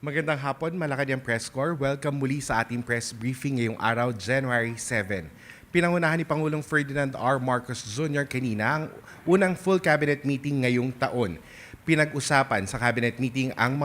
Magandang hapon, Malacanang Press Corps. Welcome muli sa ating press briefing ngayong araw, January 7. Pinangunahan ni Pangulong Ferdinand R. Marcos Jr. kanina ang unang full cabinet meeting ngayong taon. Pinag-usapan sa cabinet meeting ang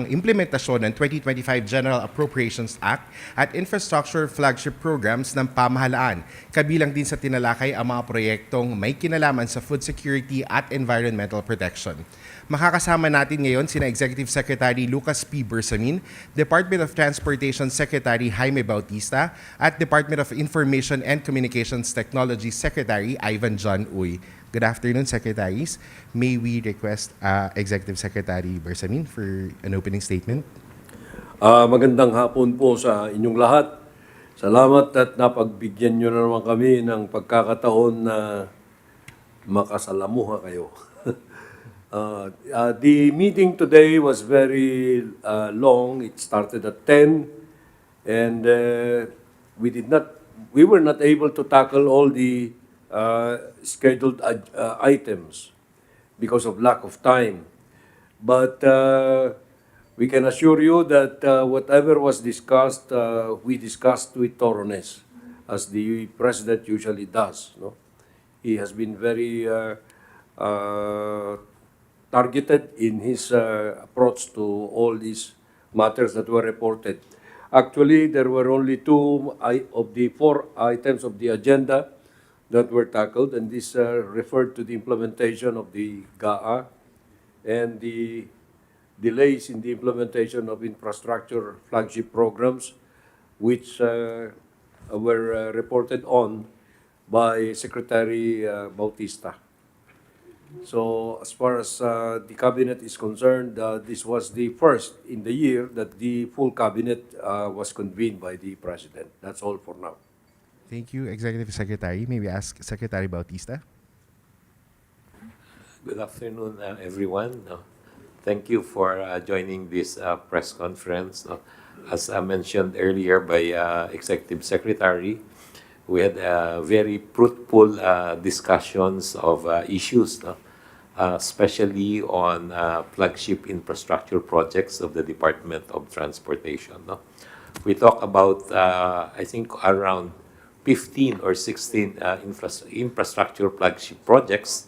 implementasyon ng 2025 General Appropriations Act at infrastructure flagship programs ng pamahalaan. Kabilang din sa tinalakay ang mga proyektong may kinalaman sa food security at environmental protection. Makakasama natin ngayon sina Executive Secretary Lucas P. Bersamin, Department of Transportation Secretary Jaime Bautista, at Department of Information and Communications Technology Secretary Ivan John Uy. Good afternoon, Secretaries. May we request Executive Secretary Bersamin for an opening statement? Magandang hapon po sa inyong lahat. Salamat at napagbigyan nyo na naman kami ng pagkakataon na makasalamuha kayo. The meeting today was very long. It started at 10 and we were not able to tackle all the scheduled items because of lack of time. But we can assure you that whatever was discussed, we discussed with thoroughness, as the President usually does. No? He has been very targeted in his approach to all these matters that were reported. Actually, there were only two of the 4 items of the agenda that were tackled, and this referred to the implementation of the GAA and the delays in the implementation of infrastructure flagship programs, which were reported on by Secretary Bautista. So as far as the cabinet is concerned, this was the first in the year that the full cabinet was convened by the President. That's all for now. Thank you, Executive Secretary. May we ask Secretary Bautista? Good afternoon, everyone. Thank you for joining this press conference. As I mentioned earlier by Executive Secretary, we had very fruitful discussions of issues, especially on flagship infrastructure projects of the Department of Transportation. We talked about, I think, around 15 or 16 infrastructure flagship projects,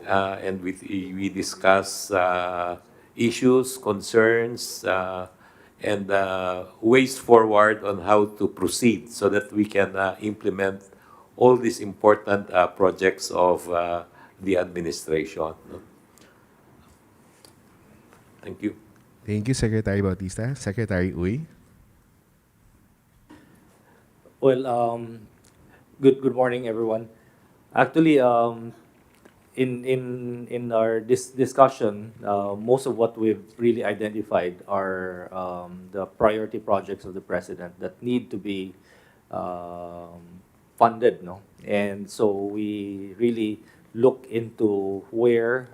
and we discuss issues, concerns, and ways forward on how to proceed so that we can implement all these important projects of the administration. Thank you. Thank you, Secretary Bautista. Secretary Uy? Well, good morning, everyone. Actually, in our discussion, most of what we've really identified are the priority projects of the President that need to be funded, no? And so we really look into where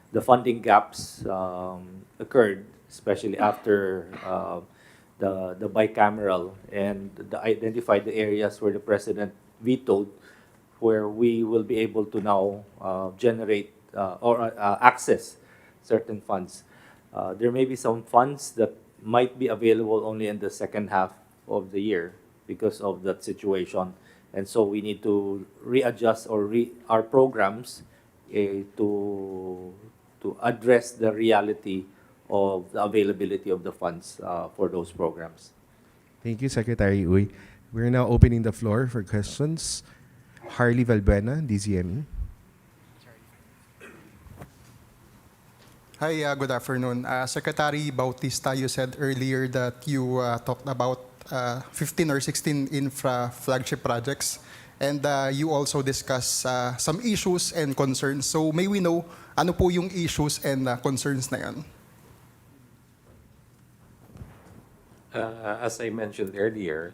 the funding gaps occurred, especially after the bicameral, and identify the areas where the President vetoed, where we will be able to now generate or access certain funds. There may be some funds that might be available only in the second half of the year because of that situation. And so we need to readjust our programs to address the reality of the availability of the funds for those programs. Thank you, Secretary Uy. We're now opening the floor for questions. Harley Valbuena, DZME. Hi, good afternoon. Secretary Bautista, you said earlier that you talked about 15 or 16 infra flagship projects, and you also discussed some issues and concerns. So may we know ano po yung issues and concerns na yan? As I mentioned earlier,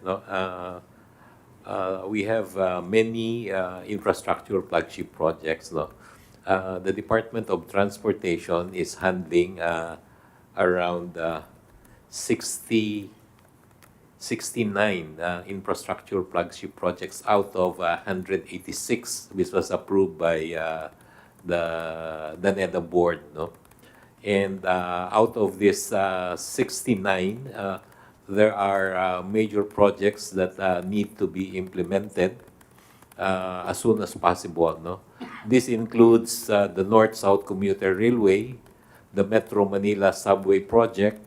we have many infrastructure flagship projects. The Department of Transportation is handling around 69 infrastructure flagship projects out of 186, which was approved by the NEDA board. And out of this 69, there are major projects that need to be implemented as soon as possible. No? This includes the North-South Commuter Railway, the Metro Manila Subway Project,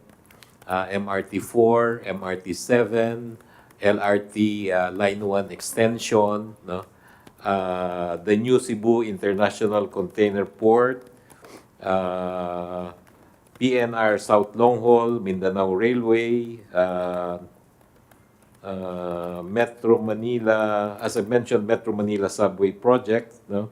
MRT-4, MRT-7, LRT Line 1 Extension, no? The New Cebu International Container Port, PNR South Long Haul, Mindanao Railway, Metro Manila, as I mentioned, Metro Manila Subway Project, no?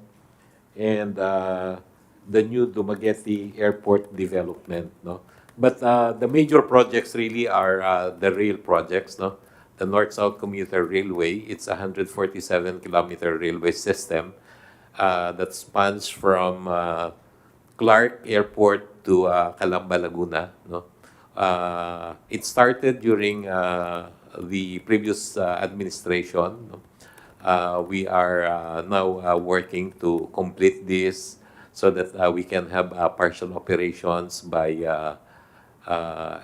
And the new Dumaguete Airport development, no? But the major projects really are the rail projects, no? The North-South Commuter Railway, it's a 147-kilometer railway system that spans from Clark Airport to Calamba, Laguna, no? It started during the previous administration. No? We are now working to complete this so that we can have partial operations by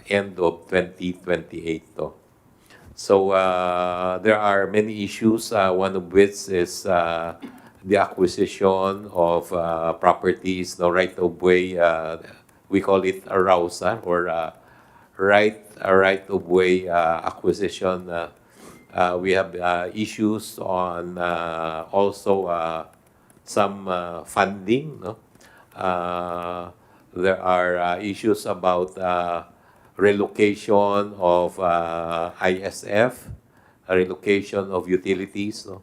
end of 2028. No? So there are many issues, one of which is the acquisition of properties, no right of way. We call it a RAUSA, or a right of way acquisition. We have issues on also some funding. No? There are issues about relocation of ISF, relocation of utilities. No?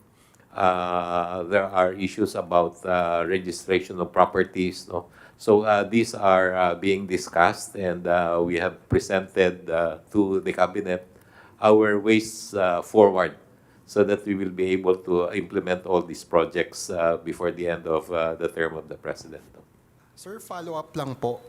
There are issues about registration of properties. No? So these are being discussed, and we have presented to the cabinet our ways forward so that we will be able to implement all these projects before the end of the term of the president. Sir, follow-up lang po.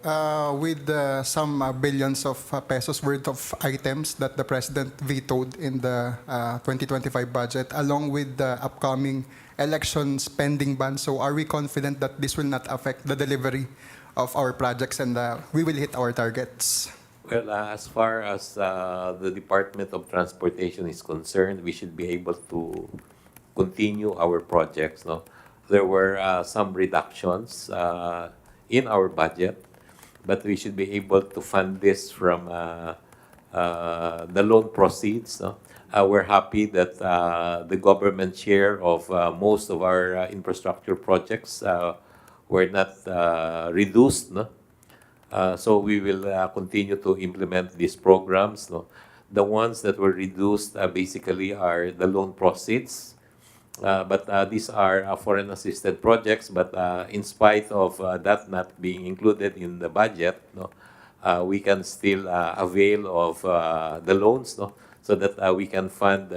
With some billions of pesos worth of items that the President vetoed in the 2025 budget, along with the upcoming election spending ban, so are we confident that this will not affect the delivery of our projects and we will hit our targets? Well, as far as the Department of Transportation is concerned, we should be able to continue our projects. No? There were some reductions in our budget, but we should be able to fund this from the loan proceeds. No? We're happy that the government share of most of our infrastructure projects were not reduced. No? So we will continue to implement these programs. No? The ones that were reduced basically are the loan proceeds. But these are foreign assisted projects. But in spite of that not being included in the budget, no, we can still avail of the loans, no, so that we can fund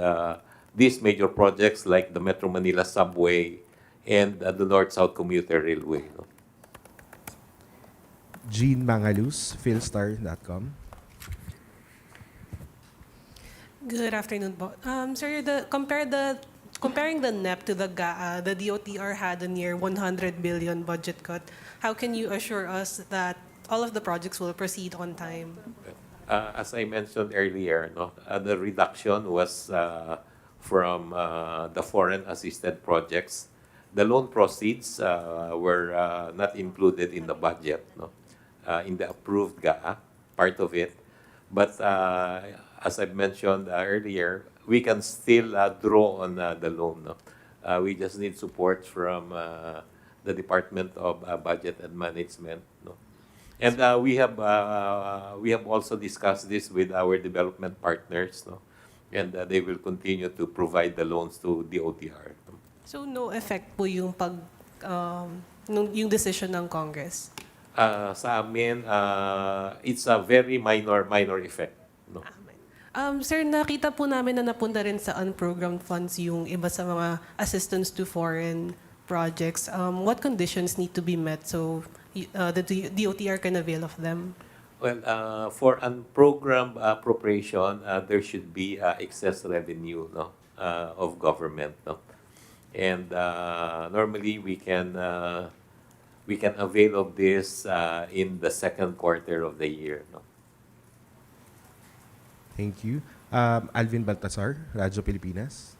these major projects like the Metro Manila Subway and the North-South Commuter Railway. No? Jean Mangalus, philstar.com. Good afternoon po. Sir, comparing the NEP to the GAA, the DOTr had a near 100 billion budget cut. How can you assure us that all of the projects will proceed on time? As I mentioned earlier, no, the reduction was from the foreign assisted projects. The loan proceeds were not included in the budget, no, in the approved GAA, part of it. But as I mentioned earlier, we can still draw on the loan. No? We just need support from the Department of Budget and Management. No? And we have also discussed this with our development partners. No? And they will continue to provide the loans to DOTr. No? So no effect po yung yung decision ng Congress? Sa amin, it's a very minor effect. No? Sir, nakita po namin na napunta rin sa unprogrammed funds yung iba sa mga assistance to foreign projects. What conditions need to be met so the DOTr can avail of them? Well, for unprogrammed appropriation, there should be excess revenue, no, of government. No? And normally we can we can avail of this in the second quarter of the year. No? Thank you. Alvin Baltasar, Radyo Pilipinas.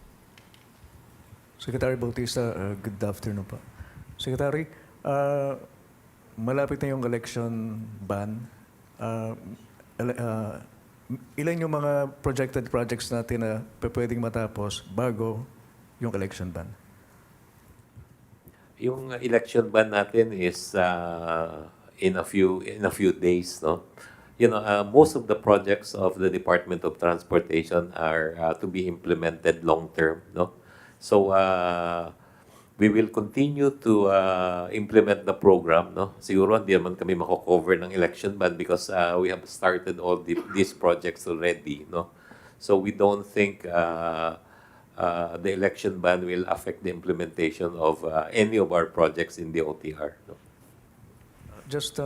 Secretary Bautista, good afternoon po. Secretary, malapit na yung election ban. Ilan yung mga projected projects natin na pwedeng matapos bago yung election ban? Yung election ban natin is in a few days, no. Most of the projects of the Department of Transportation are to be implemented long term, no. So we will continue to implement the program, no. Siguro hindi naman kami mako-cover ng election ban because we have started all these projects already, no. So we don't think the election ban will affect the implementation of any of our projects in the DOTr. No? Just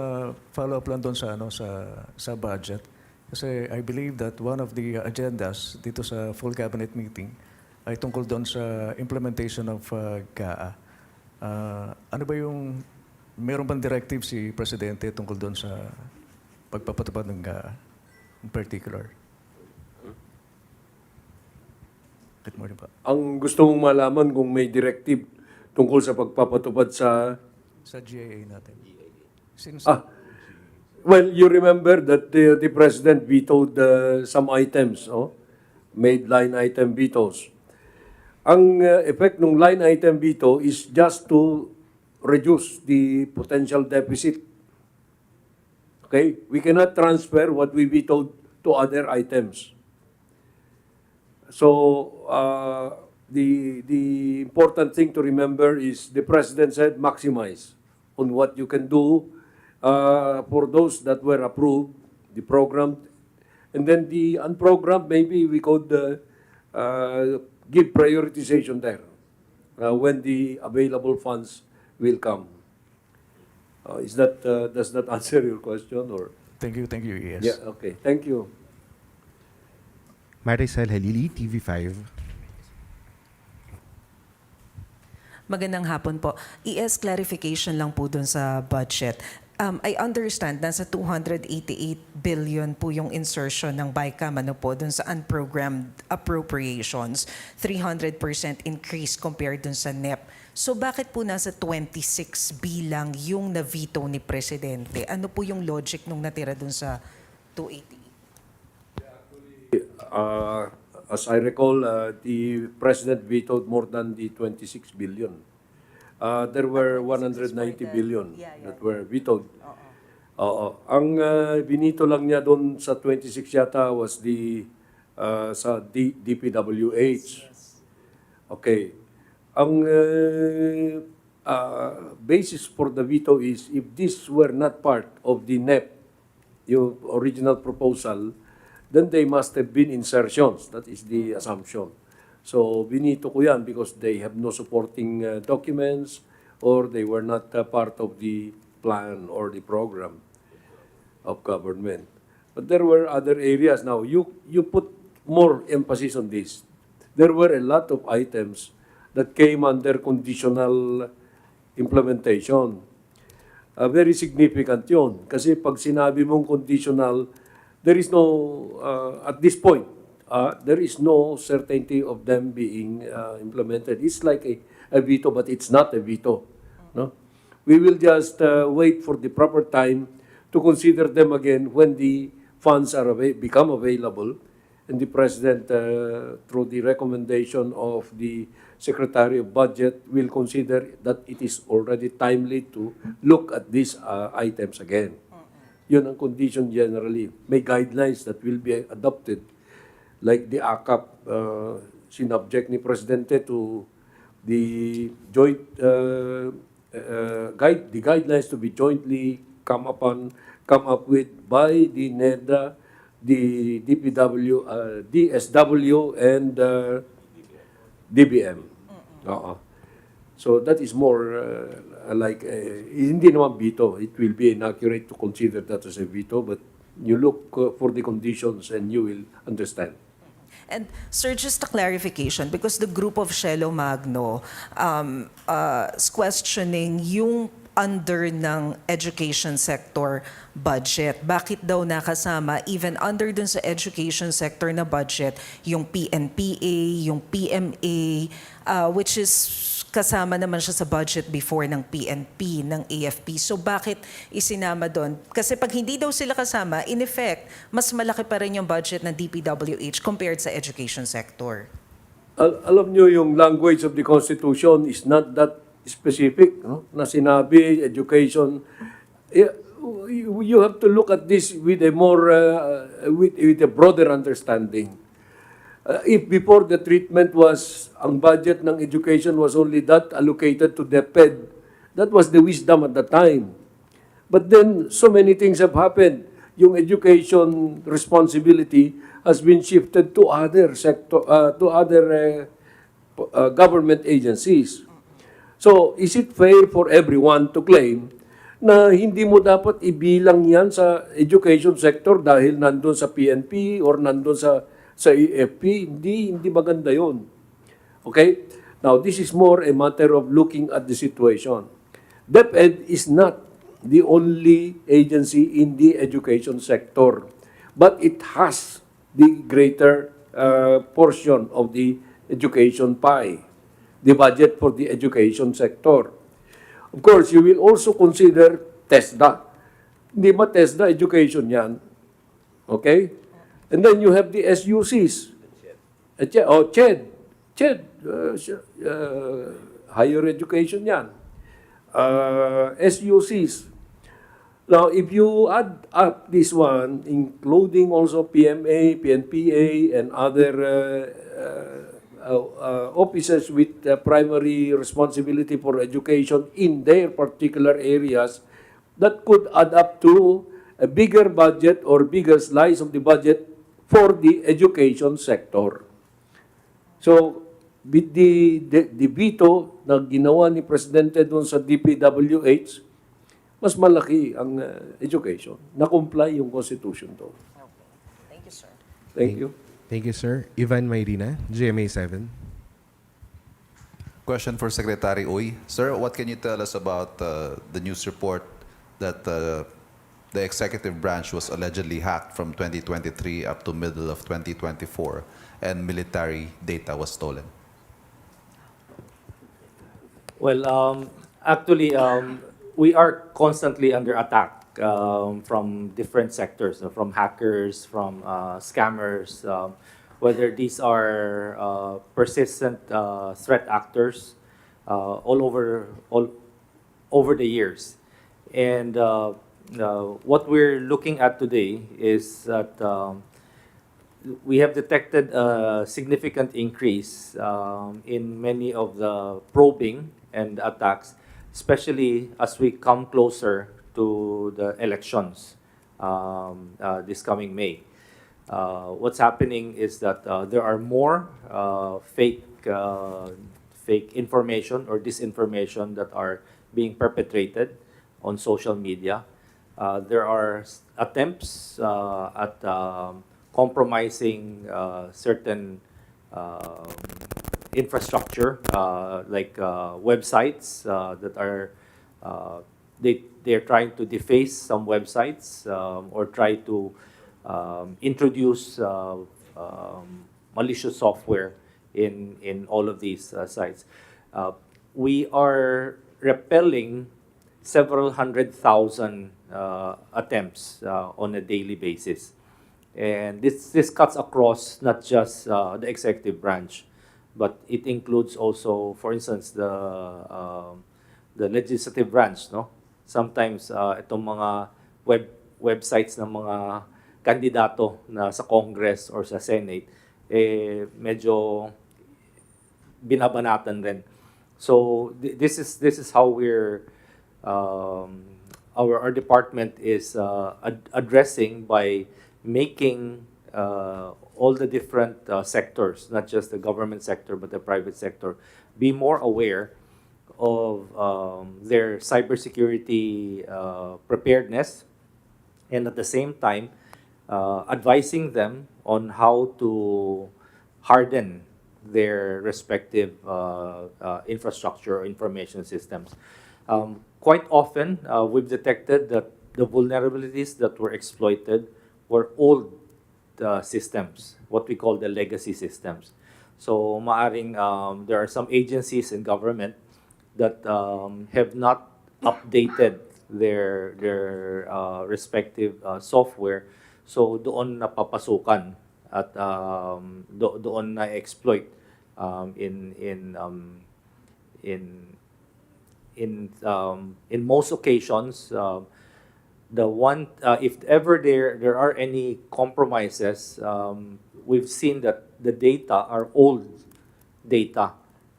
follow up lang doon sa budget. Kasi I believe that one of the agendas dito sa full cabinet meeting ay tungkol doon sa implementation of GAA. Ano ba meron bang directive si Presidente tungkol doon sa pagpapatupad ng GAA in particular? Good morning pa. Ang gusto mong malaman kung may directive tungkol sa pagpapatupad sa... Sa GAA natin. Since Well, you remember that the President vetoed some items, made line item vetoes. Ang effect ng line item veto is just to reduce the potential deficit. Okay? We cannot transfer what we vetoed to other items. So, the important thing to remember is the President said maximize on what you can do for those that were approved, the program, and then the unprogrammed, maybe we could give prioritization there when the available funds will come. Does that answer your question? Or? Thank you, yes. Yeah, okay. Thank you. Maricel Halili, TV5. Magandang hapon po. ES clarification lang po dun sa budget. I understand nasa 288 billion po yung insertion ng BICAM po dun sa unprogrammed appropriations, 300% increase compared dun sa NEP. So bakit po nasa 26 bilang yung na-veto ni Presidente? Ano po yung logic nung natira dun sa 288? As I recall, the President vetoed more than the 26 billion. There were 190 billion that were vetoed. Ang binito lang niya doon sa 26 yata was sa DPWH. Okay. Ang basis for the veto is if this were not part of the NEP, yung original proposal, then they must have been insertions. That is the assumption. So, binito ko yan because they have no supporting documents or they were not part of the plan or the program of government. But there were other areas. Now, you put more emphasis on this. There were a lot of items that came under conditional implementation. Very significant yun. Kasi pag sinabi mong conditional, there is no, at this point, there is no certainty of them being implemented. It's like a veto, but it's not a veto. No? We will just wait for the proper time to consider them again when the funds become available, and the President, through the recommendation of the Secretary of Budget, will consider that it is already timely to look at these items again. Yun ang condition generally. May guidelines that will be adopted, like the ACAP, sinubject ni Presidente to the joint the guidelines to be jointly come up with by the NEDA, the DSW, and DBM. So that is more hindi naman veto. It will be inaccurate to consider that as a veto, but you look for the conditions and you will understand. And sir, just a clarification, because the group of Shelo Magno is questioning yung under ng education sector budget? Bakit daw nakasama even under dun sa education sector na budget yung PNPA, yung PMA, which is kasama naman siya sa budget before ng PNP, ng AFP. So bakit isinama doon? Kasi pag hindi daw sila kasama, in effect, mas malaki pa rin yung budget ng DPWH compared sa education sector. Alam nyo, yung language of the Constitution is not that specific, no? Na sinabi, education. You have to look at this with a more, with a broader understanding. If before the treatment was, ang budget ng education was only that allocated to DepEd, that was the wisdom at the time. But then, so many things have happened. Yung education responsibility has been shifted to other sector, to other government agencies. So, is it fair for everyone to claim na hindi mo dapat ibilang yan sa education sector dahil nandun sa PNP or nandun sa AFP? Hindi maganda yun. Okay? Now, this is more a matter of looking at the situation. DepEd is not the only agency in the education sector, but it has the greater portion of the education pie, the budget for the education sector. Of course, you will also consider TESDA. Hindi ba TESDA education yan? Okay? And then you have the SUCs. CHED. CHED. Higher education yan. SUCs. Now, if you add up this one, including also PMA, PNPA, and other officers with primary responsibility for education in their particular areas, that could add up to a bigger budget or bigger slice of the budget for the education sector. So, with the veto na ginawa ni Presidente doon sa DPWH, mas malaki ang education. Na-comply yung Constitution doon. Thank you, sir. Thank you. Thank you, sir. Ivan Mayrina, GMA 7. Question for Secretary Uy. Sir, what can you tell us about the news report that the executive branch was allegedly hacked from 2023 up to middle of 2024 and military data was stolen? Well, actually, we are constantly under attack from different sectors, from hackers, from scammers, whether these are persistent threat actors all over the years. And what we're looking at today is that we have detected a significant increase in many of the probing and attacks, especially as we come closer to the elections this coming May. What's happening is that there are more fake information or disinformation that are being perpetrated on social media. There are attempts at compromising certain infrastructure, like websites that are they're trying to deface some websites or try to introduce malicious software in all of these sites. We are repelling several 100,000 attempts on a daily basis. And this cuts across not just the executive branch, but it includes also, for instance, the legislative branch, no? Sometimes itong mga websites ng mga kandidato na sa Congress or sa Senate, medyo binabanatan rin. So this is how we're our department is addressing by making all the different sectors, not just the government sector but the private sector, be more aware of their cybersecurity preparedness, and at the same time advising them on how to harden their respective infrastructure or information systems. Quite often, we've detected that the vulnerabilities that were exploited were old systems, what we call the legacy systems. So maaring there are some agencies in government that have not updated their respective software. So doon napapasukan at doon na exploit in most occasions. The one if ever there are any compromises, we've seen that the data are old data.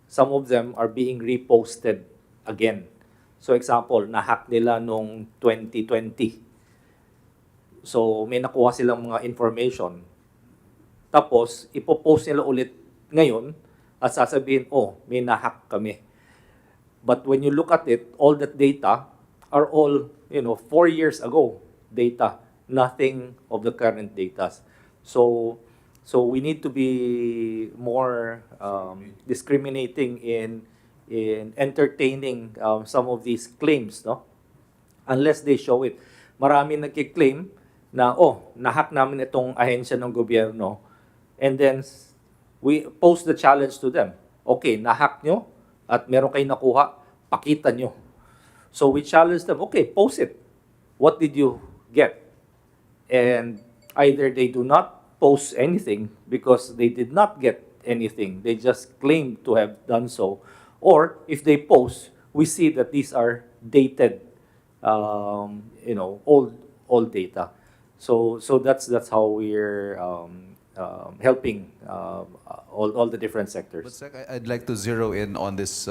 Some of them are being reposted again. So example, na-hack nila nung 2020. So may nakuha silang mga information. Tapos ipopost nila ulit ngayon at sasabihin, oh, may na-hack kami. But when you look at it, all that data are all, 4 years ago data, nothing of the current data. So we need to be more discriminating in entertaining some of these claims, no? Unless they show it. Marami nagki-claim na, nahack namin itong ahensya ng gobyerno, and then we pose the challenge to them. Okay, nahack nyo at meron kayo nakuha, pakita nyo. So we challenge them, okay, post it. What did you get? And either they do not post anything because they did not get anything. They just claim to have done so. Or if they post, we see that these are dated, old data. So that's how we're helping all the different sectors. But Sec, I'd like to zero in on this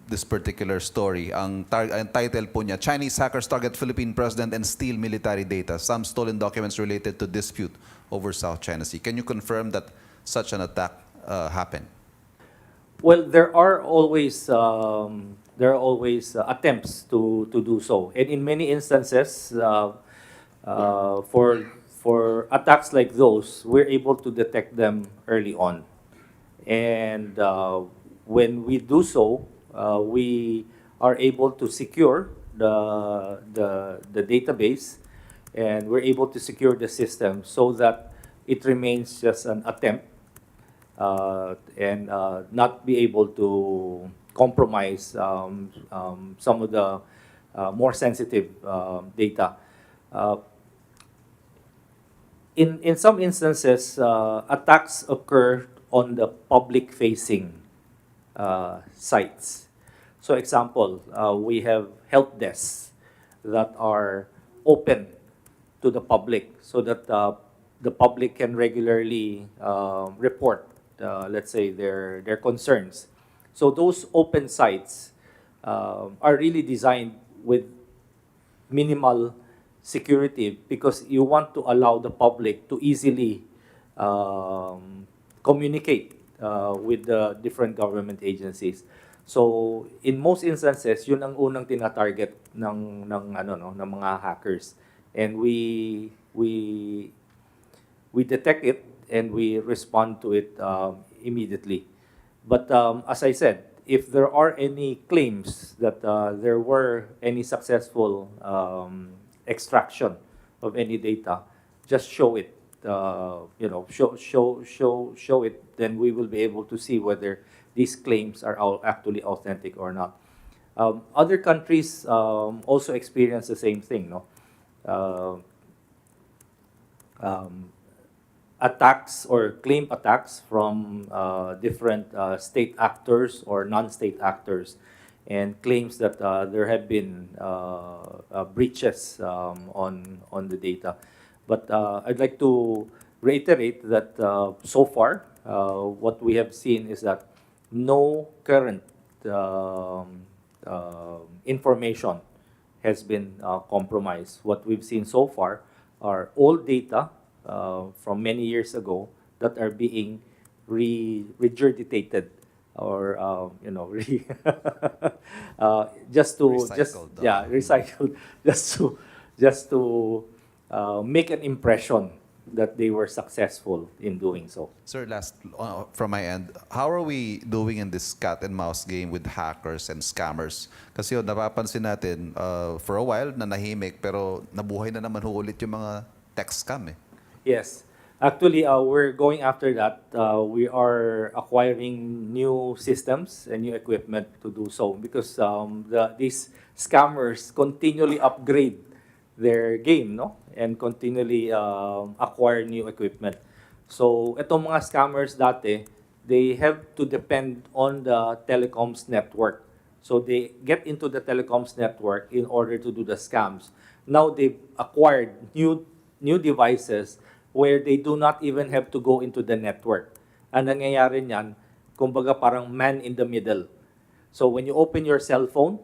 this particular story. Ang title po niya, Chinese hackers target Philippine president and steal military data. Some stolen documents related to dispute over South China Sea. Can you confirm that such an attack happened? Well, there are always attempts to do so, and in many instances, for attacks like those, we're able to detect them early on, and when we do so, we are able to secure the database, and we're able to secure the system so that it remains just an attempt and not be able to compromise some of the more sensitive data. In some instances, attacks occur on the public-facing sites. So example, we have help desks that are open to the public so that the public can regularly report, let's say, their concerns. So those open sites are really designed with minimal security because you want to allow the public to easily communicate with the different government agencies. So in most instances, yun ang unang tina-target ng mga hackers, and we detect it and we respond to it immediately. But as I said, if there are any claims that there were any successful extraction of any data, just show it. Show it. Then we will be able to see whether these claims are actually authentic or not. Other countries also experience the same thing, no? Attacks or claim attacks from different state actors or non-state actors, and claims that there have been breaches on the data. But I'd like to reiterate that so far, what we have seen is that no current information has been compromised. What we've seen so far are old data from many years ago that are being regurgitated or recycled, just to make an impression that they were successful in doing so. Sir, last from my end, how are we doing in this cat and mouse game with hackers and scammers? Kasi yun, napapansin natin, for a while, nanahimik, pero nabuhay na naman ho ulit yung mga tech scam eh. Yes. Actually, we're going after that. We are acquiring new systems and new equipment to do so because these scammers continually upgrade their game, no? And continually acquire new equipment. So, itong mga scammers dati, they have to depend on the telecoms network. So, they get into the telecoms network in order to do the scams. Now, they've acquired new devices where they do not even have to go into the network. Ang nangyayari niyan, kumbaga parang man in the middle. So when you open your cell phone,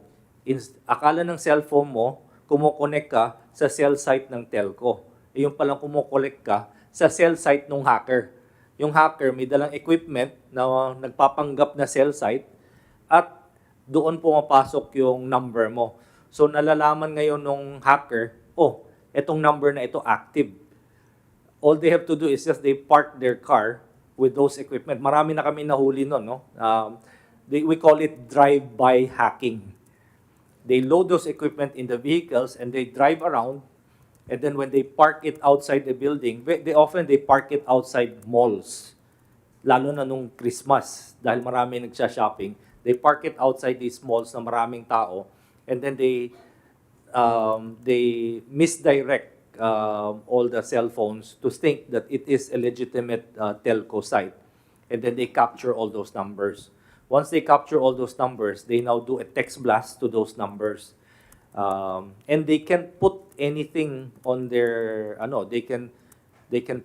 akala ng cellphone mo, kumukonect ka sa cell site ng telco. Yung palang kumukonect ka sa cell site ng hacker. Yung hacker may dalang equipment na nagpapanggap na cell site at doon pumapasok yung number mo. So nalalaman ngayon ng hacker, oh, etong number na ito active. All they have to do is just they park their car with those equipment. Marami na kami nahuli nun, no? We call it drive-by hacking. They load those equipment in the vehicles and they drive around, and then when they park it outside the building, they often park it outside malls. Lalo na nung Christmas, dahil marami nagsha-shopping, they park it outside these malls na maraming tao, and then they misdirect all the cell phones to think that it is a legitimate telco site. And then they capture all those numbers. Once they capture all those numbers, they now do a text blast to those numbers. And they can put anything on their, they can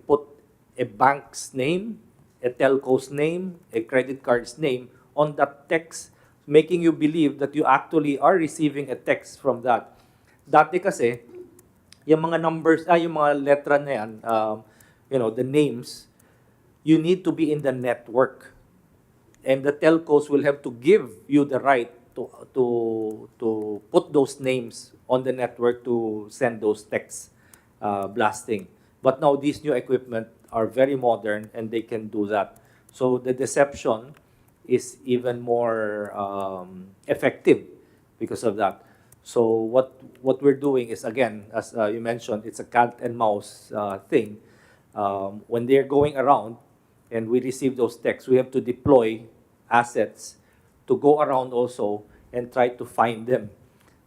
put a bank's name, a telco's name, a credit card's name on that text, making you believe that you actually are receiving a text from that. Dati kasi, yung mga numbers, yung mga letra na yan, the names, you need to be in the network. And the telcos will have to give you the right to put those names on the network to send those texts blasting. But now these new equipment are very modern and they can do that. So the deception is even more effective because of that. So what we're doing is, again, as you mentioned, it's a cat and mouse thing. When they're going around and we receive those texts, we have to deploy assets to go around also and try to find them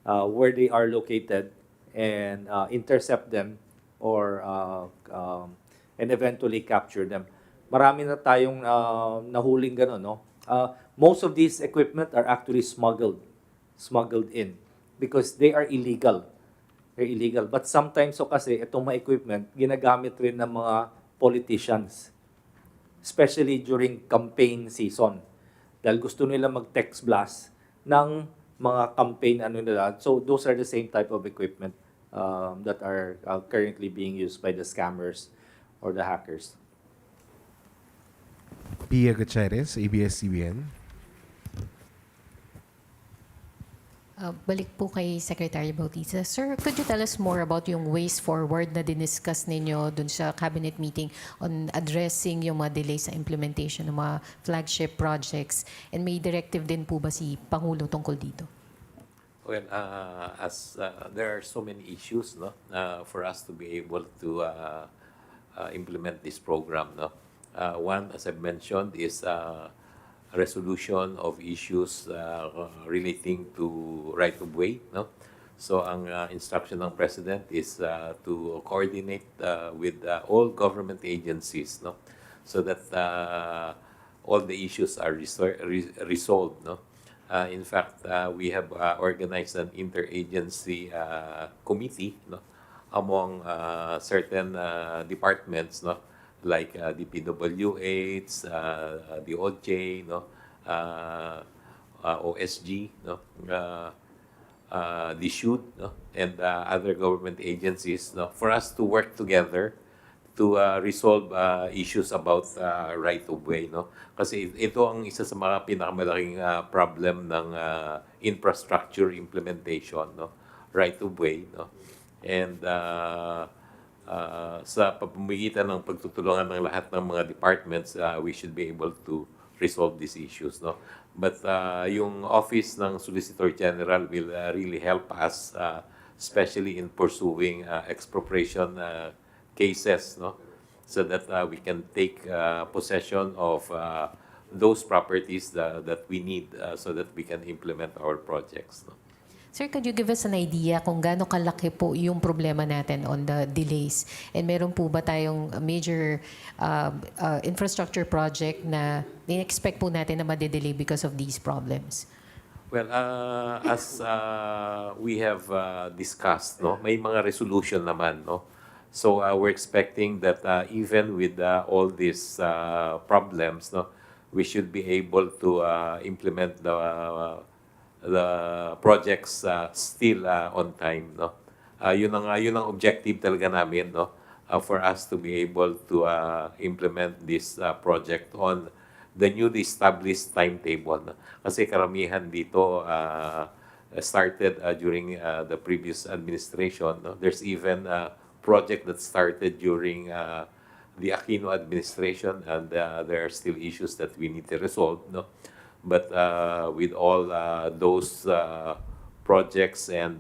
where they are located and intercept them or and eventually capture them. Marami na tayong nahuling gano'n, no? Most of these equipment are actually smuggled in because they are illegal. They're illegal. But sometimes, so kasi, itong mga equipment, ginagamit rin ng mga politicians, especially during campaign season. Dahil gusto nila mag-text blast ng mga campaign nila. So those are the same type of equipment that are currently being used by the scammers or the hackers. Pia Gutierrez, ABS-CBN. Balik po kay Secretary Bautista. Sir, could you tell us more about yung ways forward na diniscuss ninyo dun sa cabinet meeting on addressing yung mga delays sa implementation ng mga flagship projects? And may directive din po ba si Pangulo tungkol dito? Well, as there are so many issues, no, for us to be able to implement this program, no. One, as I mentioned, is resolution of issues relating to right-of-way, no. So, ang instruction ng President is to coordinate with all government agencies, no, so that all the issues are resolved, no. In fact, we have organized an interagency committee, no, among certain departments, no, like the PWH, the DOTr, no, OSG, no, the SHUD, no, and other government agencies, no, for us to work together to resolve issues about right-of-way, no? Kasi ito ang isa sa mga pinakamalaking problem ng infrastructure implementation, no? Right-of-way, no? And sa pamamagitan ng pagtutulungan ng lahat ng mga departments, we should be able to resolve these issues, no? But yung office ng Solicitor General will really help us, especially in pursuing expropriation cases, no? So that we can take possession of those properties that we need so that we can implement our projects, no? Sir, could you give us an idea kung gaano kalaki po yung problema natin on the delays? And meron po ba tayong major infrastructure project na in-expect po natin na madedelay because of these problems? Well, as we have discussed, no, may mga resolution naman, no. So we're expecting that even with all these problems, no, we should be able to implement the projects still on time, no. Yun ang objective talaga namin, no, for us to be able to implement this project on the newly established timetable, no? Kasi karamihan dito started during the previous administration, no? There's even a project that started during the Aquino administration, and there are still issues that we need to resolve, no? But with all those projects and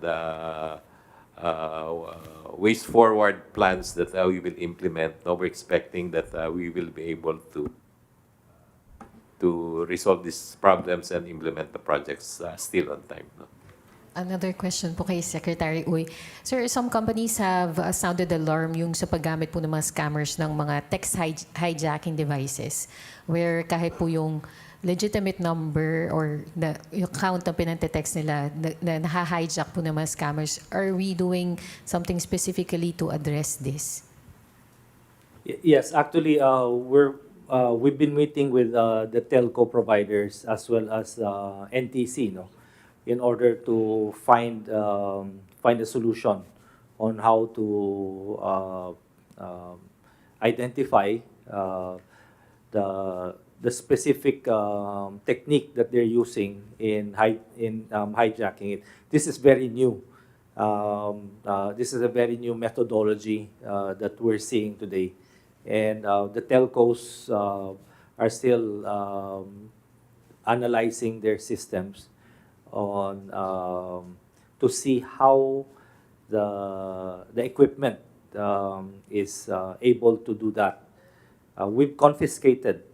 ways forward plans that we will implement, no, we're expecting that we will be able to resolve these problems and implement the projects still on time, no? Another question po kay Secretary Uy. Sir, some companies have sounded alarm yung sa paggamit po ng mga scammers ng mga text hijacking devices where kahit po yung legitimate number or yung account na pinantetext nila na naha-hijack po ng mga scammers. Are we doing something specifically to address this? Yes, actually, we've been meeting with the telco providers as well as NTC, no, in order to find a solution on how to identify the specific technique that they're using in hijacking it. This is very new. This is a very new methodology that we're seeing today. And the telcos are still analyzing their systems on to see how the equipment is able to do that. We've confiscated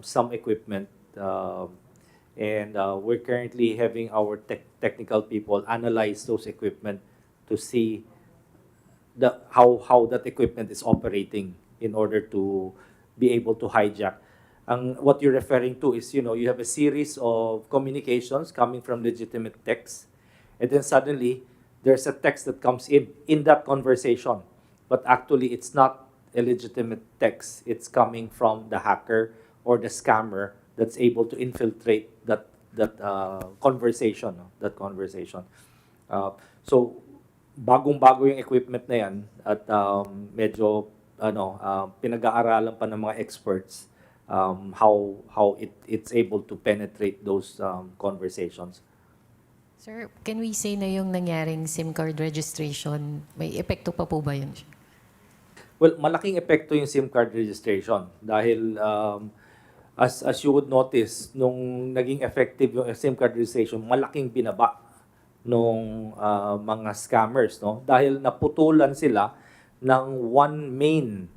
some equipment, and we're currently having our technical people analyze those equipment to see how that equipment is operating in order to be able to hijack. What you're referring to is, you have a series of communications coming from legitimate text, and then suddenly there's a text that comes in that conversation, but actually it's not a legitimate text. It's coming from the hacker or the scammer that's able to infiltrate that conversation, no? That conversation. So bagong-bago yung equipment na yan at medyo pinag-aaralan pa ng mga experts how it's able to penetrate those conversations. Sir, can we say na yung nangyaring SIM card registration, may epekto pa po ba yun? Well, malaking epekto yung SIM card registration dahil as you would notice, nung naging effective yung SIM card registration, malaking binaba nung mga scammers, no? Dahil naputulan sila ng one main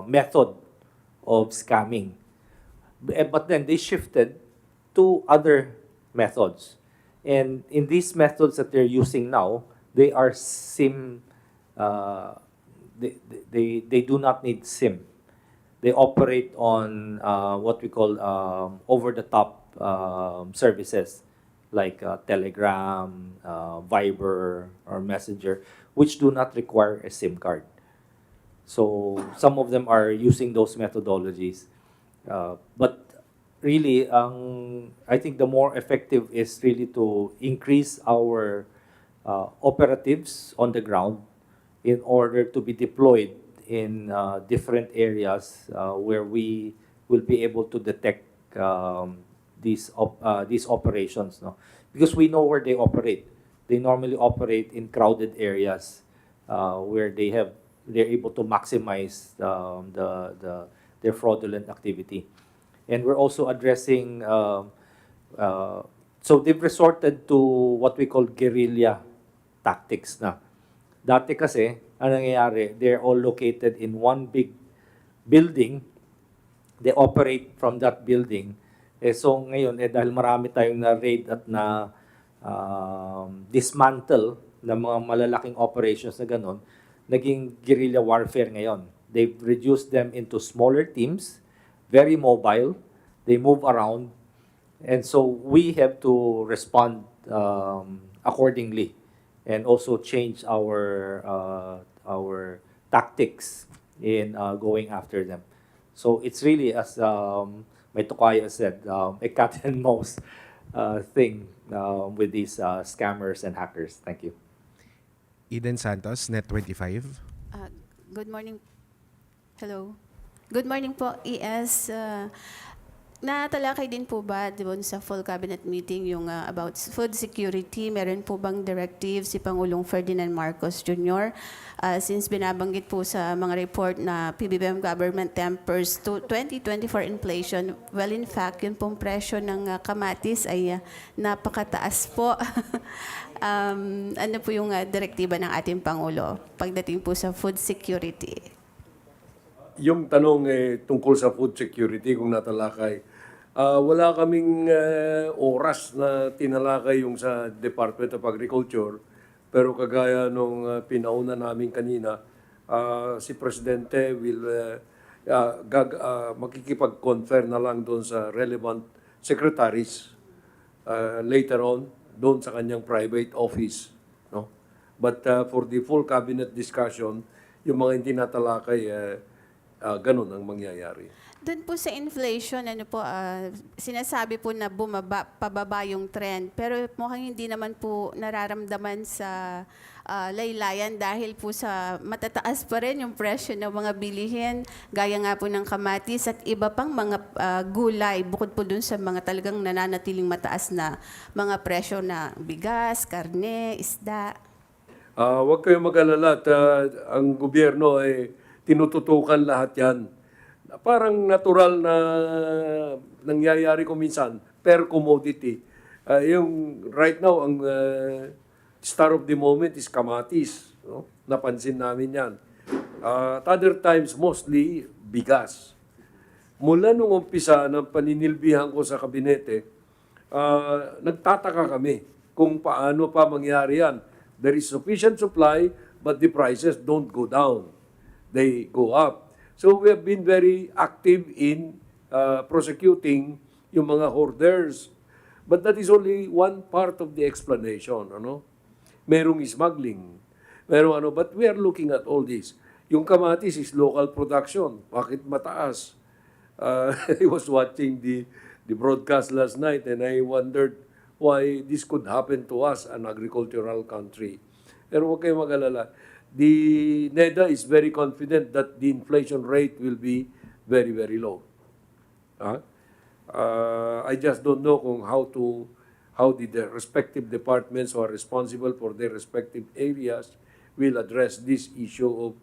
method of scamming. But then they shifted to other methods. And in these methods that they're using now, they are SIM, they do not need SIM. They operate on what we call over-the-top services like Telegram, Viber, or Messenger, which do not require a SIM card. So some of them are using those methodologies. But really, I think the more effective is really to increase our operatives on the ground in order to be deployed in different areas where we will be able to detect these operations, no? Because we know where they operate. they normally operate in crowded areas where they're able to maximize their fraudulent activity. And we're also addressing, so they've resorted to what we call guerrilla tactics na. Dati kasi, ang nangyayari, they're all located in one big building. They operate from that building. So ngayon, dahil marami tayong na-raid at dismantle ng mga malalaking operations na ganun, naging guerrilla warfare ngayon. They've reduced them into smaller teams, very mobile, they move around, and so we have to respond accordingly and also change our tactics in going after them. So it's really, as my Tokayo said, a cat and mouse thing with these scammers and hackers. Thank you. Eden Santos, Net 25. Good morning. Hello. Good morning po, ES. Natalakay din po ba doon sa full cabinet meeting yung about food security? Meron po bang directive si Pangulong Ferdinand Marcos Jr. Since binabanggit po sa mga report na PBBM government tempers to 2024 inflation, well in fact, yun pong presyo ng kamatis ay napakataas po. Ano po yung direktiba ng ating Pangulo pagdating po sa food security? Yung tanong tungkol sa food security, kung natalakay, wala kaming oras na tinalakay yung sa Department of Agriculture, pero kagaya nung pinauna namin kanina, si Presidente will makikipag-confer na lang doon sa relevant secretaries later on doon sa kanyang private office. No? But for the full cabinet discussion, yung mga hindi natalakay, ganun ang mangyayari. Doon po sa inflation, sinasabi po na pababa yung trend. Pero mukhang hindi naman po nararamdaman sa laylayan dahil po sa matataas pa rin yung presyo ng mga bilihin, gaya nga po ng kamatis at iba pang mga gulay, bukod po dun sa mga talagang nananatiling mataas na mga presyo na bigas, karne, isda. Huwag kayong mag-alala at ang gobyerno ay tinututukan lahat yan. Parang natural na nangyayari ko minsan per commodity. Yung right now, ang star of the moment is kamatis. No? Napansin namin yan. At other times, mostly bigas. Mula nung umpisa ng paninilbihan ko sa kabinete, nagtataka kami kung paano pa mangyari yan. There is sufficient supply, but the prices don't go down. They go up. So we have been very active in prosecuting yung mga hoarders. But that is only one part of the explanation. Ano? Merong smuggling. But we are looking at all this. Yung kamatis is local production. Bakit mataas? I was watching the broadcast last night and I wondered why this could happen to us, an agricultural country. Pero huwag kayong mag-alala. The NEDA is very confident that the inflation rate will be very, very low. I just don't know how the respective departments who are responsible for their respective areas will address this issue of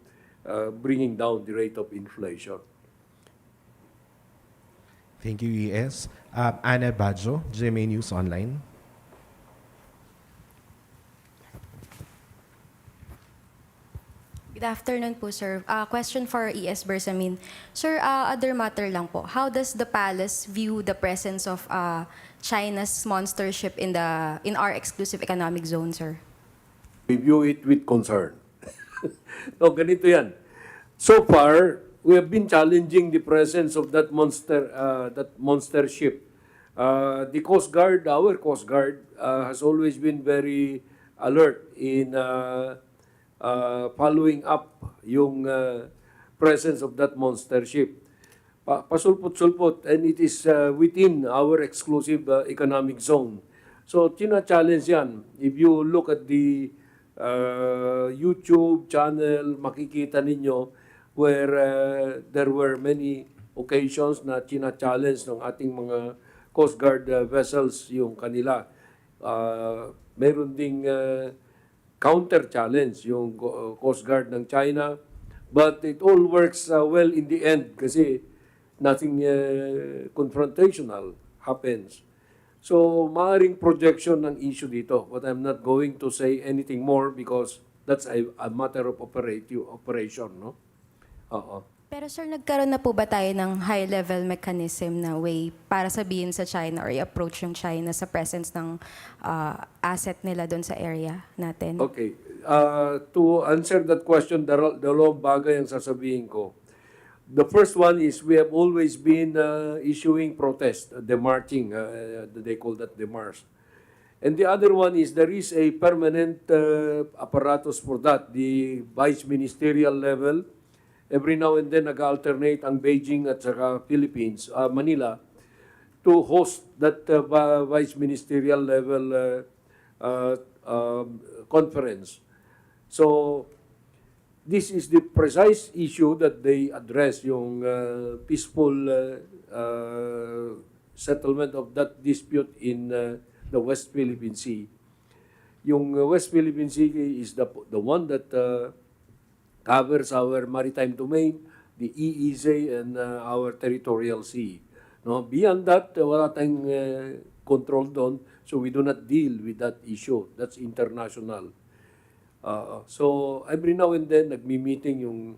bringing down the rate of inflation. Thank you, ES. Ana Badjo, GMA News Online. Good afternoon po, sir. Question for ES Bersamin. Sir, other matter lang po. How does the palace view the presence of China's monster ship in our exclusive economic zone, sir? We view it with concern. No, ganito yan. So far, we have been challenging the presence of that monster ship. The Coast Guard, our Coast Guard, has always been very alert in following up yung presence of that monster ship. Pasulpot-sulpot, and it is within our exclusive economic zone. So, challenge yan. If you look at the YouTube channel, makikita ninyo where there were many occasions na challenge ng ating mga Coast Guard vessels yung kanila. Meron ding counter-challenge yung Coast Guard ng China. But it all works well in the end kasi nothing confrontational happens. So, maaring projection ng issue dito. But I'm not going to say anything more because that's a matter of operation, no? Oo. Pero sir, nagkaroon na po ba tayo ng high-level mechanism na way para sabihin sa China or i-approach yung China sa presence ng asset nila doon sa area natin? Okay. To answer that question, dalawang bagay ang sasabihin ko. The first one is we have always been issuing protest, demarching, they call that demarche. And the other one is there is a permanent apparatus for that, the vice ministerial level. Every now and then nag-alternate ang Beijing at saka Philippines, Manila, to host that vice ministerial level conference. So, this is the precise issue that they address, yung peaceful settlement of that dispute in the West Philippine Sea. Yung West Philippine Sea is the one that covers our maritime domain, the EEZ, and our territorial sea. No? Beyond that, wala tayong control doon, so we do not deal with that issue. That's international. So every now and then nagmi-meeting yung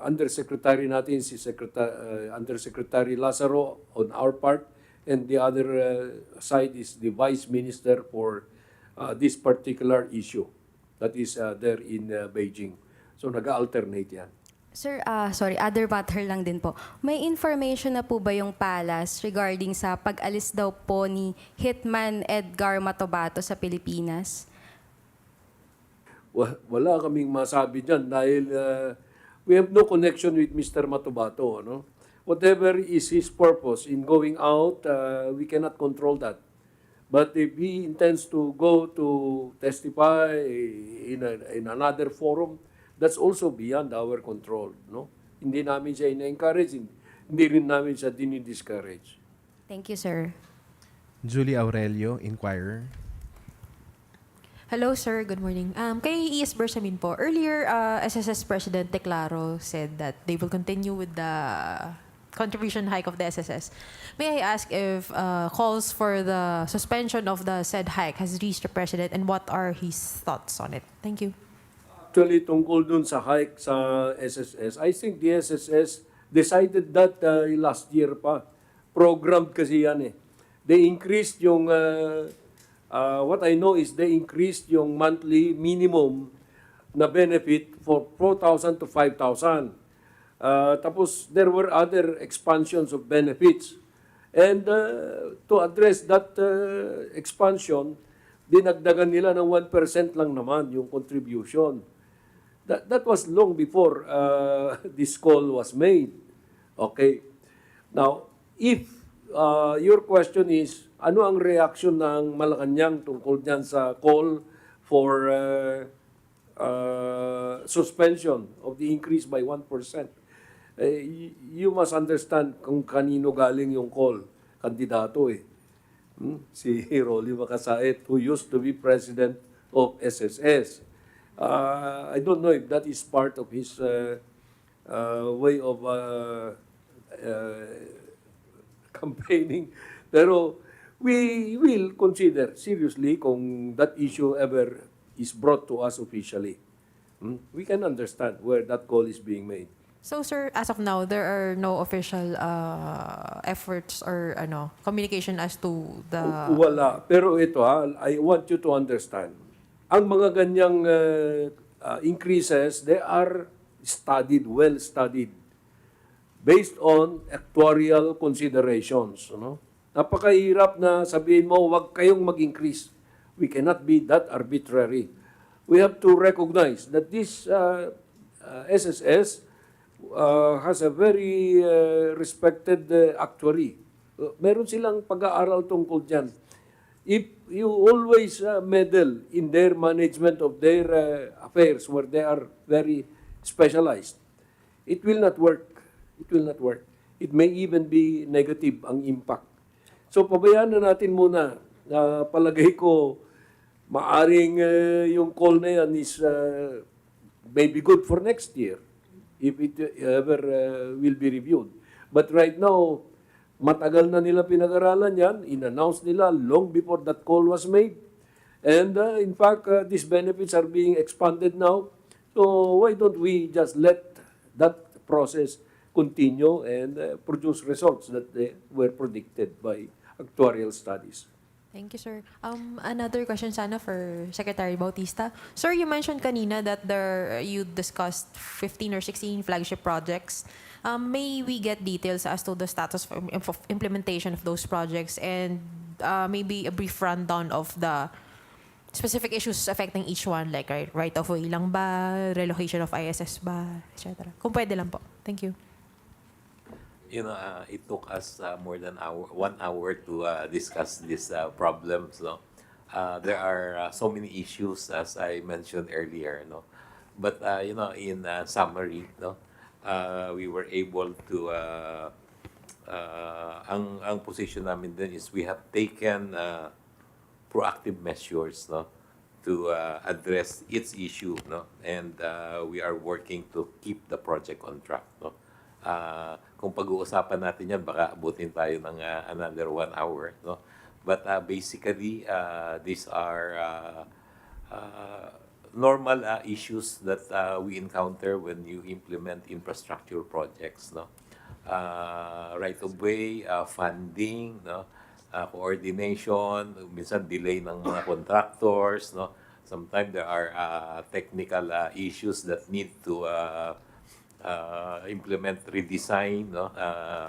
undersecretary natin, si Undersecretary Lazaro on our part, and the other side is the Vice Minister for this particular issue that is there in Beijing. So nag-alternate yan. Sir, sorry, other matter lang din po. May information na po ba yung Palace regarding sa pag-alis daw po ni Hitman Edgar Matobato sa Pilipinas? Wala kaming masabi dyan dahil we have no connection with Mr. Matobato. No? Whatever is his purpose in going out, we cannot control that. But if he intends to go to testify in another forum, that's also beyond our control. No? Hindi namin siya ina-encourage, hindi rin namin siya dinidiscourage. Thank you, sir. Julie Aurelio, Inquirer. Hello, sir. Good morning. Kay ES Bersamin po, earlier, SSS President Teclaro said that they will continue with the contribution hike of the SSS. May I ask if calls for the suspension of the said hike has reached the President and what are his thoughts on it? Thank you. Actually, tungkol dun sa hike sa SSS, I think the SSS decided that last year pa. Programmed kasi yan eh. They increased yung... what I know is they increased yung monthly minimum na benefit for 4,000 to 5,000. Tapos there were other expansions of benefits. And to address that expansion, dinagdagan nila ng 1% lang naman yung contribution. That was long before this call was made. Okay. Now, if your question is, ano ang reaction ng Malacanang tungkol diyan sa call for suspension of the increase by 1%? You must understand kung kanino galing yung call. Kandidato eh. Si Rolly Makasait, who used to be president of SSS. I don't know if that is part of his way of campaigning. Pero we will consider seriously kung that issue ever is brought to us officially. We can understand where that call is being made. So, sir, as of now, there are no official efforts or communication as to the... Wala. Pero ito I want you to understand. Ang mga ganyang increases, they are studied, well studied, based on actuarial considerations. No? Napakahirap na sabihin mo, wag kayong mag-increase. We cannot be that arbitrary. We have to recognize that this SSS has a very respected actuary. Meron silang pag-aaral tungkol dyan. If you always meddle in their management of their affairs where they are very specialized, it will not work. It will not work. It may even be negative ang impact. So pabayaan na natin muna palagay ko, maaring yung call na yan is maybe good for next year if it ever will be reviewed. But right now, matagal na nila pinag-aralan yan. In-announce nila long before that call was made. And in fact, these benefits are being expanded now. So why don't we just let that process continue and produce results that were predicted by actuarial studies? Thank you, sir. Another question sana for Secretary Bautista. Sir, you mentioned kanina that you discussed 15 or 16 flagship projects. May we get details as to the status of implementation of those projects and maybe a brief rundown of the specific issues affecting each one, like right of way lang ba, relocation of ISS ba, etc. Kung pwede lang po. Thank you. It took us more than 1 hour to discuss these problems. No, there are so many issues as I mentioned earlier. No, but in summary, no, we were able to. Ang position namin din is we have taken proactive measures, no, to address its issue, no, and we are working to keep the project on track. No. Kung pag-uusapan natin yan, baka abutin tayo ng another 1 hour. No? But basically, these are normal issues that we encounter when you implement infrastructure projects. No? Right-of-way, funding, no? Coordination, minsan delay ng mga contractors. No? Sometimes there are technical issues that need to implement redesign, no?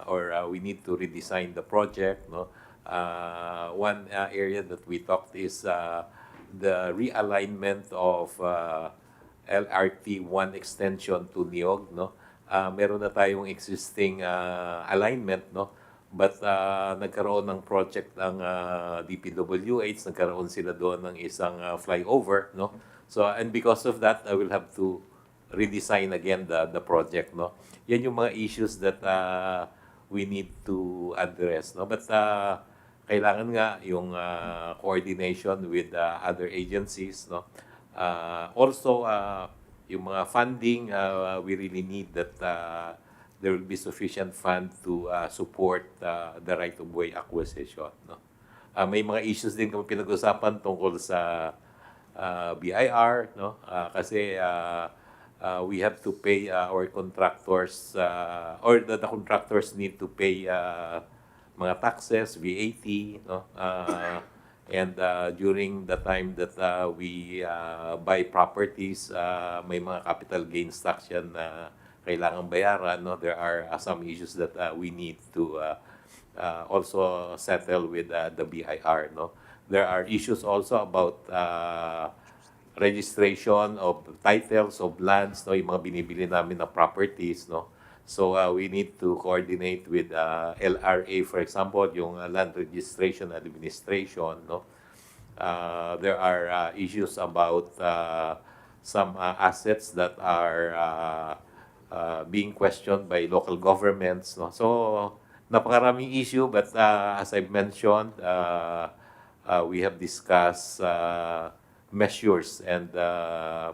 Or we need to redesign the project. No? One area that we talked is the realignment of LRT 1 extension to Niog. No? Meron na tayong existing alignment, no? But nagkaroon ng project ng DPWH, nagkaroon sila doon ng isang flyover. No? So, and because of that, I will have to redesign again the project. No? Yan yung mga issues that we need to address. No? But kailangan nga yung coordination with other agencies. No? Also, yung mga funding, we really need that there will be sufficient fund to support the right-of-way acquisition. No? May mga issues din kami pinag-usapan tungkol sa BIR. No? Kasi we have to pay our contractors, or the contractors need to pay mga taxes, VAT, no? And during the time that we buy properties, may mga capital gains tax yan na kailangan bayaran. No? There are some issues that we need to also settle with the BIR. No? There are issues also about registration of titles of lands, no, yung mga binibili namin na properties, no. So we need to coordinate with LRA, for example, yung land registration administration, no. There are issues about some assets that are being questioned by local governments, no. So napakaraming issue, but as I mentioned, we have discussed measures and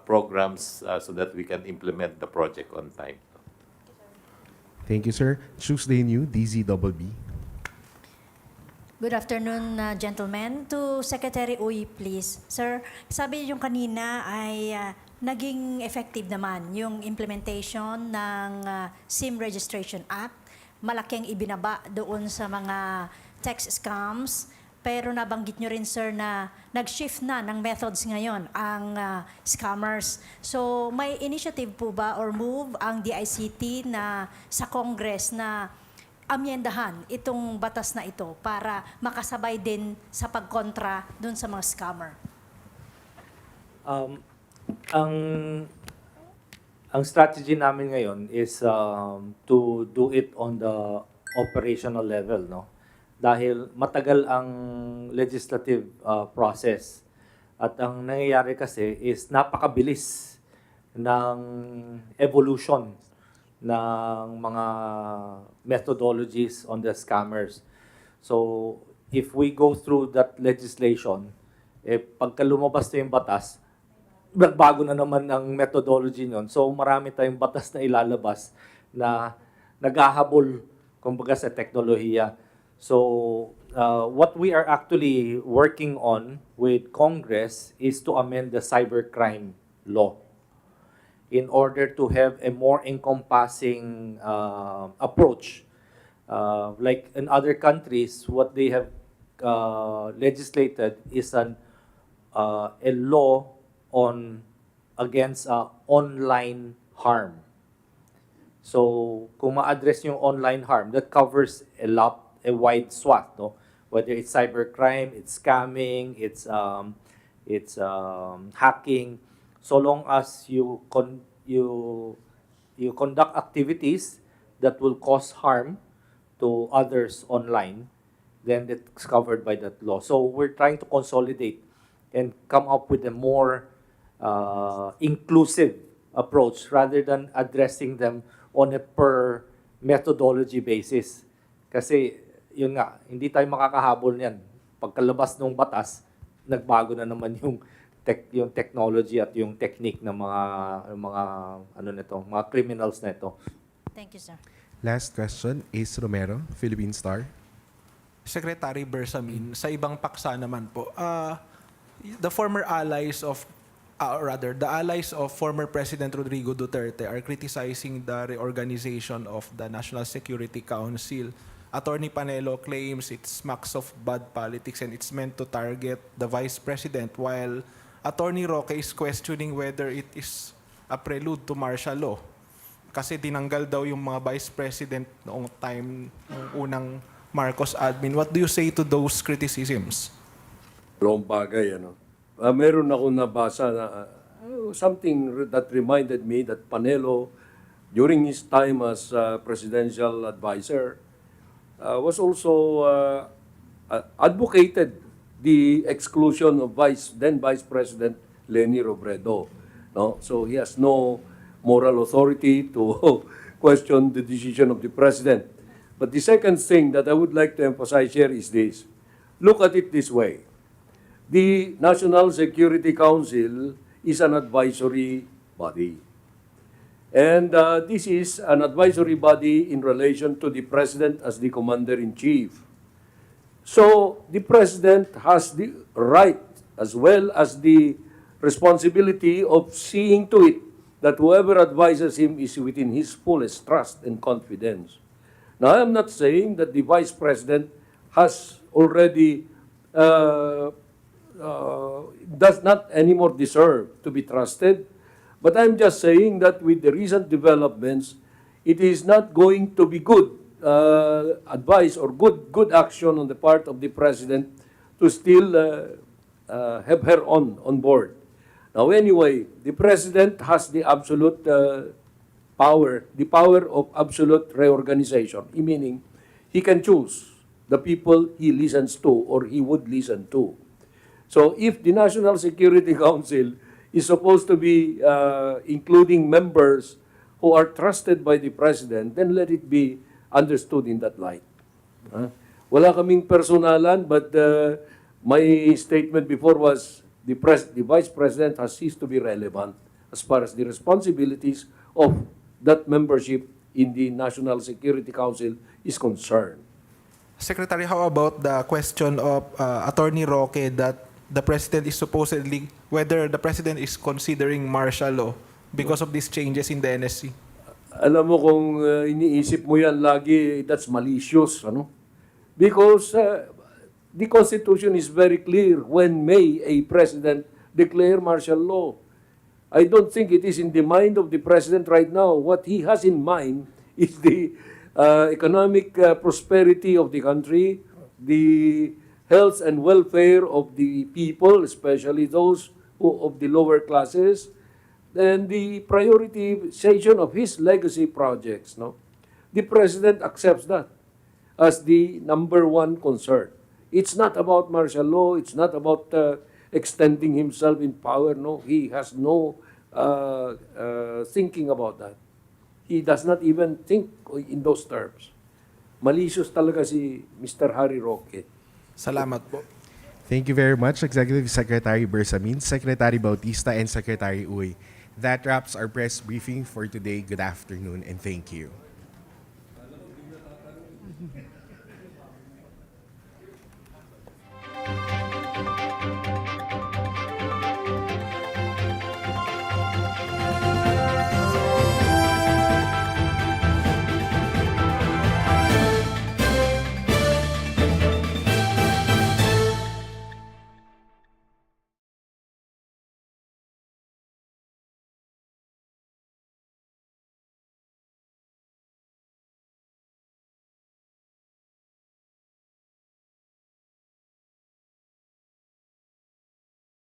programs so that we can implement the project on time. Thank you, sir. Tuesday New, DZBB. Good afternoon, gentlemen. To Secretary Uy, please. Sir, sabi yung kanina ay naging effective naman yung implementation ng SIM Registration Act. Malaking ibinaba doon sa mga tax scams. Pero nabanggit nyo rin, sir, na nag-shift na ng methods ngayon ang scammers. So may initiative po ba or move ang DICT na sa Congress na amyendahan itong batas na ito para makasabay din sa pagkontra dun sa mga scammer? Ang strategy namin ngayon is to do it on the operational level, no? Dahil matagal ang legislative process. At ang nangyayari kasi is napakabilis ng evolution ng mga methodologies on the scammers. So, if we go through that legislation, pagka lumabas na yung batas, bago na naman ang methodology nun. So marami tayong batas na ilalabas na naghahabol kumbaga sa teknolohiya. So what we are actually working on with Congress is to amend the cybercrime law in order to have a more encompassing approach. Like in other countries, what they have legislated is a law on against online harm. So, kung ma-address yung online harm, that covers a wide swath, no? Whether it's cybercrime, it's scamming, it's hacking. So long as you conduct activities that will cause harm to others online, then it's covered by that law. So we're trying to consolidate and come up with a more inclusive approach rather than addressing them on a per methodology basis. Kasi yun nga, hindi tayo makakahabol niyan. Pagkalabas ng batas, nagbago na naman yung technology at yung technique ng mga criminals na ito. Thank you, sir. Last question, Ace Romero, Philippine Star. Secretary Bersamin, sa ibang paksa naman po, the former allies of, the allies of former President Rodrigo Duterte are criticizing the reorganization of the National Security Council. Attorney Panelo claims it smacks of bad politics and it's meant to target the Vice President, while Attorney Roque is questioning whether it is a prelude to martial law. Kasi dinanggal daw yung mga Vice President noong time ng unang Marcos admin. What do you say to those criticisms? Long bagay, ano. Meron akong nabasa na something that reminded me that Panelo, during his time as presidential advisor, was also advocated the exclusion of then Vice President Leni Robredo. No? So he has no moral authority to question the decision of the president. But the second thing that I would like to emphasize here is this. Look at it this way. The National Security Council is an advisory body. And this is an advisory body in relation to the President as the Commander-in-Chief. So the President has the right as well as the responsibility of seeing to it that whoever advises him is within his fullest trust and confidence. Now, I'm not saying that the Vice President has already does not anymore deserve to be trusted. But I'm just saying that with the recent developments, it is not going to be good advice or good action on the part of the President to still have her on board. Now anyway, the President has the absolute power, the power of absolute reorganization, meaning he can choose the people he listens to or he would listen to. So if the National Security Council is supposed to be including members who are trusted by the President, then let it be understood in that light. Wala kaming personalan, but my statement before was the Vice President has ceased to be relevant as far as the responsibilities of that membership in the National Security Council is concerned. Secretary, how about the question of Attorney Roque that the President is supposedly, whether the President is considering martial law because of these changes in the NSC? Alam mo kung iniisip mo yan lagi, that's malicious, ano? Because the Constitution is very clear when may a President declare martial law. I don't think it is in the mind of the President right now. What he has in mind is the economic prosperity of the country, the health and welfare of the people, especially those of the lower classes, and the prioritization of his legacy projects. No? The President accepts that as the number one concern. It's not about martial law. It's not about extending himself in power. No, he has no thinking about that. He does not even think in those terms. Malicious talaga si Mr. Harry Roque. Salamat po. Thank you very much, Executive Secretary Bersamin, Secretary Bautista, and Secretary Uy. That wraps our press briefing for today. Good afternoon, and thank you.